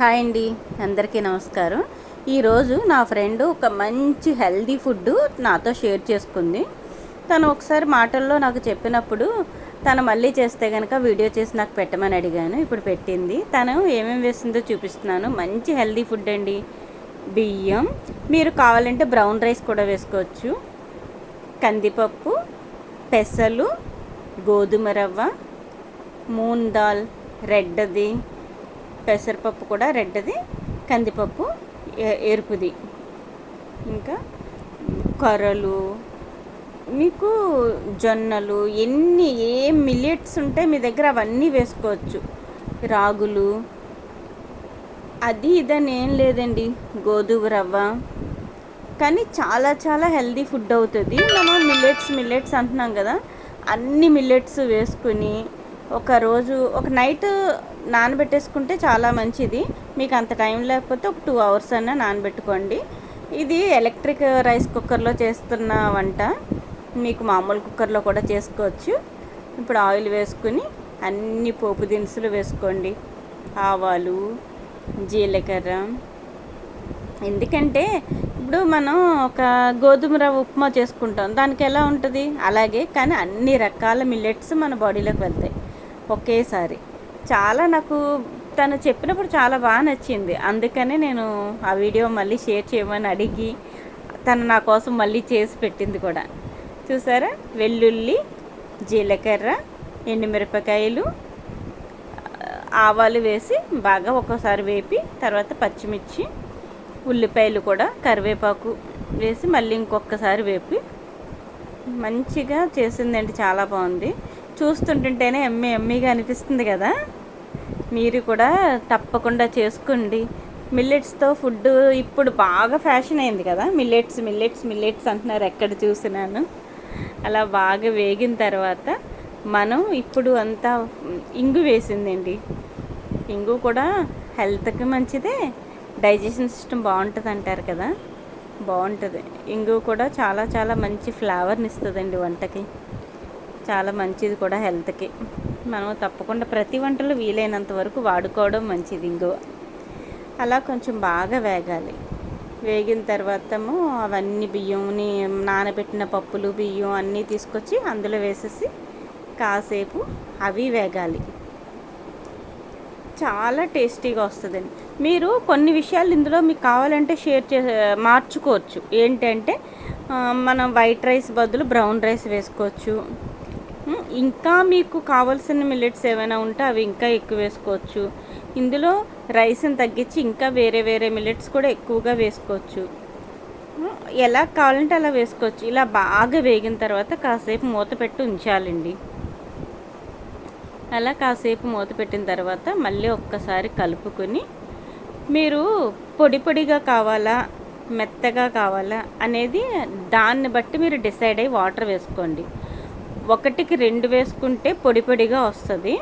Hi అండి, అందరికీ నమస్కారం. ఈరోజు నా ఫ్రెండ్ ఒక మంచి హెల్దీ ఫుడ్ నాతో షేర్ చేసుకుంది. తను ఒకసారి మాటల్లో నాకు చెప్పినప్పుడు తను మళ్ళీ చేస్తే కనుక వీడియో చేసి నాకు పెట్టమని అడిగాను. ఇప్పుడు పెట్టింది. తను ఏమేమి వేసిందో చూపిస్తున్నాను. మంచి హెల్దీ ఫుడ్ అండి. బియ్యం, మీరు కావాలంటే బ్రౌన్ రైస్ కూడా వేసుకోవచ్చు, కందిపప్పు, పెసలు, గోధుమ రవ్వ, మూన్ దాల్ రెడ్ది, పెసరపప్పు కూడా రెడ్ది, కందిపప్పు ఎరుపుది, ఇంకా కొర్రలు, మీకు జొన్నలు, ఏం మిల్లెట్స్ ఉంటే మీ దగ్గర అవన్నీ వేసుకోవచ్చు. రాగులు, అది ఇదని ఏం లేదండి, గోధుమ రవ్వ. కానీ చాలా చాలా హెల్దీ ఫుడ్ అవుతుంది. మనం మిల్లెట్స్ అంటున్నాం కదా, అన్ని మిల్లెట్స్ వేసుకుని ఒక నైట్ నానబెట్టేసుకుంటే చాలా మంచిది. మీకు అంత టైం లేకపోతే ఒక 2 hours అన్నా నానబెట్టుకోండి. ఇది ఎలక్ట్రిక్ రైస్ కుక్కర్లో చేస్తున్న వంట, మీకు మామూలు కుక్కర్లో కూడా చేసుకోవచ్చు. ఇప్పుడు ఆయిల్ వేసుకుని అన్ని పోపు దినుసులు వేసుకోండి. ఆవాలు, జీలకర్ర. ఎందుకంటే ఇప్పుడు మనం ఒక గోధుమ రవ్వ ఉప్మా చేసుకుంటాం, దానికి ఎలా ఉంటుంది అలాగే, కానీ అన్ని రకాల మిల్లెట్స్ మన బాడీలోకి వెళ్తాయి ఒకేసారి. నాకు తను చెప్పినప్పుడు చాలా బాగా నచ్చింది. అందుకనే నేను ఆ వీడియో మళ్ళీ షేర్ చేయమని అడిగి తను నా కోసం మళ్ళీ చేసి పెట్టింది కూడా. చూసారా, వెల్లుల్లి, జీలకర్ర, ఎండుమిరపకాయలు, ఆవాలు వేసి బాగా ఒక్కోసారి వేపి, తర్వాత పచ్చిమిర్చి, ఉల్లిపాయలు కూడా, కరివేపాకు వేసి మళ్ళీ ఇంకొకసారి వేపి మంచిగా చేసిందండి. చాలా బాగుంది. చూస్తుంటుంటేనే ఎమ్మీగా అనిపిస్తుంది కదా. మీరు కూడా తప్పకుండా చేసుకోండి. మిల్లెట్స్తో ఫుడ్ ఇప్పుడు బాగా ఫ్యాషన్ అయింది కదా. మిల్లెట్స్ అంటున్నారు ఎక్కడ చూసినాను. అలా బాగా వేగిన తర్వాత మనం ఇప్పుడు అంతా ఇంగు వేసిందండి. ఇంగు కూడా హెల్త్కి మంచిదే, డైజెషన్ సిస్టమ్ బాగుంటుంది అంటారు కదా, బాగుంటుంది. ఇంగు కూడా చాలా చాలా మంచి ఫ్లేవర్ని ఇస్తుందండి వంటకి. చాలా మంచిది కూడా హెల్త్కి. మనం తప్పకుండా ప్రతి వంటలో వీలైనంత వరకు వాడుకోవడం మంచిది ఇంగువ. అలా కొంచెం బాగా వేగాలి. వేగిన తర్వాత అవన్నీ బియ్యంని, నానబెట్టిన పప్పులు, బియ్యం అన్నీ తీసుకొచ్చి అందులో వేసేసి కాసేపు అవి వేగాలి. చాలా టేస్టీగా వస్తుందండి. మీరు కొన్ని విషయాలు ఇందులో మీకు కావాలంటే మార్చుకోవచ్చు. ఏంటంటే మనం వైట్ రైస్ బదులు బ్రౌన్ రైస్ వేసుకోవచ్చు. ఇంకా మీకు కావాల్సిన మిల్లెట్స్ ఏమైనా ఉంటే అవి ఇంకా ఎక్కువ వేసుకోవచ్చు. ఇందులో రైస్ని తగ్గించి ఇంకా వేరే మిల్లెట్స్ కూడా ఎక్కువగా వేసుకోవచ్చు. ఎలా కావాలంటే అలా వేసుకోవచ్చు. ఇలా బాగా వేగిన తర్వాత కాసేపు మూత పెట్టి ఉంచాలండి. అలా కాసేపు మూత పెట్టిన తర్వాత మళ్ళీ ఒక్కసారి కలుపుకొని, మీరు పొడిగా కావాలా మెత్తగా కావాలా అనేది దాన్ని బట్టి మీరు డిసైడ్ అయ్యి వాటర్ వేసుకోండి. 1కి 2 వేసుకుంటే పొడిగా వస్తుంది.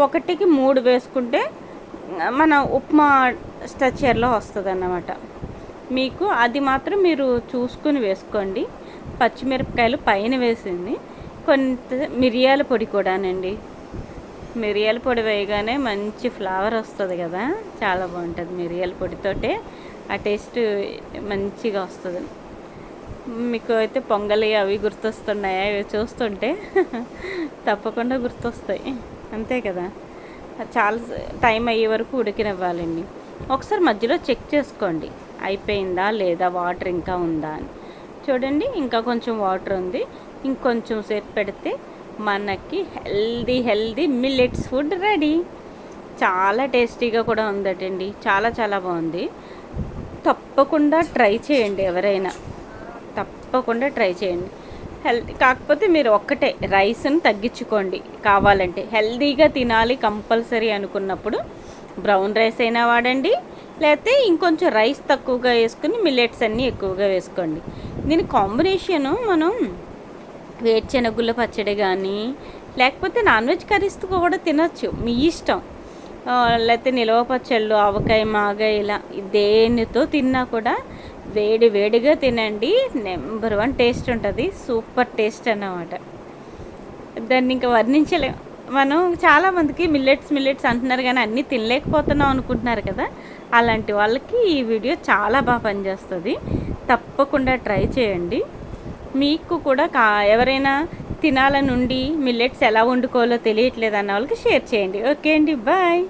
1కి 3 వేసుకుంటే మన ఉప్మా స్ట్రక్చర్లో వస్తుంది అన్నమాట. మీకు అది మాత్రం మీరు చూసుకుని వేసుకోండి. పచ్చిమిరపకాయలు పైన వేసింది, కొంత మిరియాల పొడి కూడానండి. మిరియాల పొడి వేయగానే మంచి ఫ్లేవర్ వస్తుంది కదా, చాలా బాగుంటుంది. మిరియాల పొడితోటే ఆ టేస్ట్ మంచిగా వస్తుంది. మీకు అయితే పొంగలి అవి గుర్తొస్తున్నాయా ఇవి చూస్తుంటే? తప్పకుండా గుర్తొస్తాయి, అంతే కదా. చాలా టైం అయ్యే వరకు ఉడికినివ్వాలండి. ఒకసారి మధ్యలో చెక్ చేసుకోండి అయిపోయిందా లేదా, వాటర్ ఇంకా ఉందా అని. చూడండి, ఇంకా కొంచెం వాటర్ ఉంది. ఇంకొంచెం సేపు పెడితే మనకి హెల్దీ మిల్లెట్స్ ఫుడ్ రెడీ. చాలా టేస్టీగా కూడా ఉందటండి. చాలా చాలా బాగుంది. తప్పకుండా ట్రై చేయండి, ఎవరైనా తప్పకుండా ట్రై చేయండి. కాకపోతే మీరు ఒక్కటే రైస్ని తగ్గించుకోండి. కావాలంటే హెల్దీగా తినాలి కంపల్సరీ అనుకున్నప్పుడు బ్రౌన్ రైస్ అయినా వాడండి, లేకపోతే ఇంకొంచెం రైస్ తక్కువగా వేసుకుని మిల్లెట్స్ అన్నీ ఎక్కువగా వేసుకోండి. దీని కాంబినేషను మనం వేరుశనగుళ్ళ పచ్చడి కానీ, లేకపోతే నాన్ వెజ్ కర్రీస్తో కూడా తినచ్చు, మీ ఇష్టం. లేకపోతే నిలవ పచ్చళ్ళు, ఆవకాయ, మాగాయ, ఇలా దేనితో తిన్నా కూడా వేడిగా తినండి. నెంబర్ 1 టేస్ట్ ఉంటుంది. సూపర్ టేస్ట్ అన్నమాట. దాన్ని ఇంకా వర్ణించలేం. మనం చాలామందికి మిల్లెట్స్ అంటున్నారు కానీ అన్నీ తినలేకపోతున్నాం అనుకుంటున్నారు కదా, అలాంటి వాళ్ళకి ఈ వీడియో చాలా బాగా పనిచేస్తుంది. తప్పకుండా ట్రై చేయండి. మీకు కూడా ఎవరైనా తినాలనుండి మిల్లెట్స్ ఎలా వండుకోవాలో తెలియట్లేదు అన్న వాళ్ళకి షేర్ చేయండి. ఓకే అండి, బాయ్.